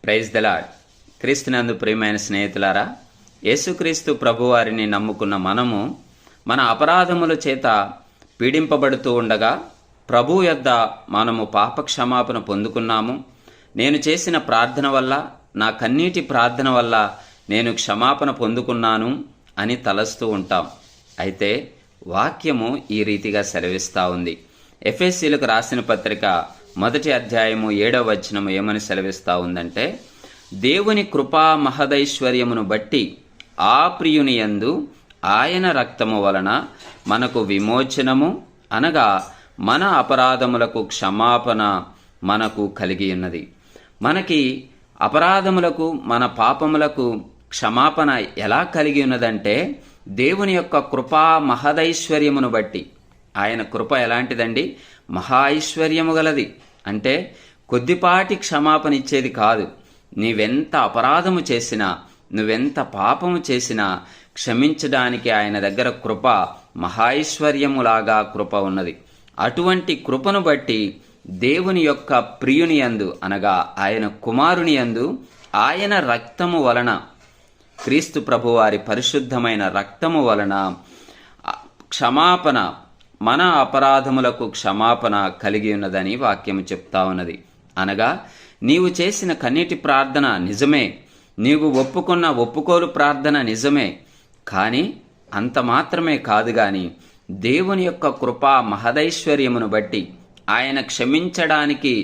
Praise the lord. క్రీస్తునందు ప్రియమైన స్నేహితులారా, యేసుక్రీస్తు ప్రభువారిని నమ్ముకున్న మనము మన అపరాధముల చేత పీడింపబడుతూ ఉండగా ప్రభు యొద్ద మనము పాపక్షమాపణ పొందుకున్నాము. నేను చేసిన ప్రార్థన వల్ల, నా కన్నీటి ప్రార్థన వల్ల నేను క్షమాపణ పొందుకున్నాను అని తలస్తూ ఉంటాం. అయితే వాక్యము ఈ రీతిగా సెలవిస్తూ ఉంది. ఎఫెసీయులకు రాసిన పత్రిక 1వ అధ్యాయము 7వ వచనము ఏమని సెలవిస్తూ ఉందంటే, దేవుని కృపా మహదైశ్వర్యమును బట్టి ఆ ప్రియుని యందు ఆయన రక్తము వలన మనకు విమోచనము, అనగా మన అపరాధములకు క్షమాపణ మనకు కలిగి ఉన్నది. మనకి అపరాధములకు, మన పాపములకు క్షమాపణ ఎలా కలిగి ఉన్నదంటే, దేవుని యొక్క కృపా మహదైశ్వర్యమును బట్టి. ఆయన కృప ఎలాంటిదండి? మహా ఐశ్వర్యము గలది. అంటే కొద్దిపాటి క్షమాపణ ఇచ్చేది కాదు. నీవెంత అపరాధము చేసినా, నువ్వెంత పాపము చేసినా క్షమించడానికి ఆయన దగ్గర కృప మహైశ్వర్యములాగా కృప ఉన్నది. అటువంటి కృపను బట్టి దేవుని యొక్క ప్రియుని యందు, అనగా ఆయన కుమారుని యందు ఆయన రక్తము వలన, క్రీస్తు ప్రభువారి పరిశుద్ధమైన రక్తము వలన క్షమాపణ, మన అపరాధములకు క్షమాపణ కలిగి ఉన్నదని వాక్యము చెప్తా ఉన్నది. అనగా నీవు చేసిన కన్నీటి ప్రార్థన నిజమే, నీవు ఒప్పుకున్న ఒప్పుకోలు ప్రార్థన నిజమే, కానీ అంత మాత్రమే కాదు గాని దేవుని యొక్క కృపా మహదైశ్వర్యమును బట్టి, ఆయన క్షమించడానికి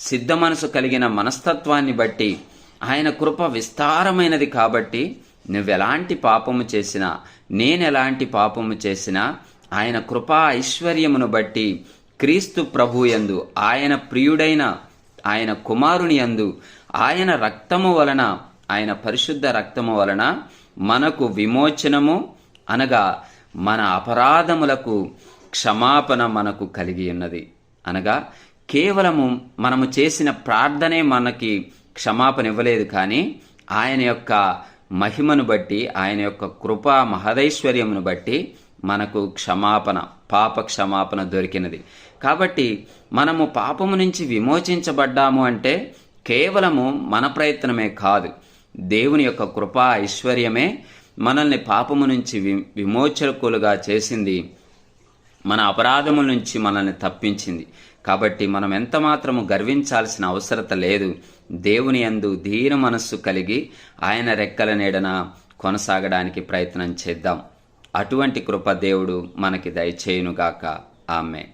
సిద్ధ మనసు కలిగిన మనస్తత్వాన్ని బట్టి, ఆయన కృప విస్తారమైనది కాబట్టి నువ్వెలాంటి పాపము చేసినా, నేనెలాంటి పాపము చేసినా ఆయన కృపా ఐశ్వర్యమును బట్టి క్రీస్తు ప్రభుయందు, ఆయన ప్రియుడైన ఆయన కుమారుని యందు ఆయన రక్తము వలన, ఆయన పరిశుద్ధ రక్తము వలన మనకు విమోచనము, అనగా మన అపరాధములకు క్షమాపణ మనకు కలిగి ఉన్నది. అనగా కేవలము మనము చేసిన ప్రార్థనే మనకి క్షమాపణ ఇవ్వలేదు, కానీ ఆయన యొక్క మహిమను బట్టి, ఆయన యొక్క కృపా మహదైశ్వర్యమును బట్టి మనకు క్షమాపణ, పాప క్షమాపణ దొరికినది. కాబట్టి మనము పాపము నుంచి విమోచించబడ్డాము అంటే కేవలము మన ప్రయత్నమే కాదు, దేవుని యొక్క కృపా ఐశ్వర్యమే మనల్ని పాపము నుంచి విమోచకులుగా చేసింది, మన అపరాధముల నుంచి మనల్ని తప్పించింది. కాబట్టి మనం ఎంత మాత్రము గర్వించాల్సిన అవసరత లేదు. దేవుని యందు ధీర మనస్సు కలిగి ఆయన రెక్కల నీడన కొనసాగడానికి ప్రయత్నం చేద్దాం. అటువంటి కృప దేవుడు మనకి దయచేయునుగాక. ఆమేన్.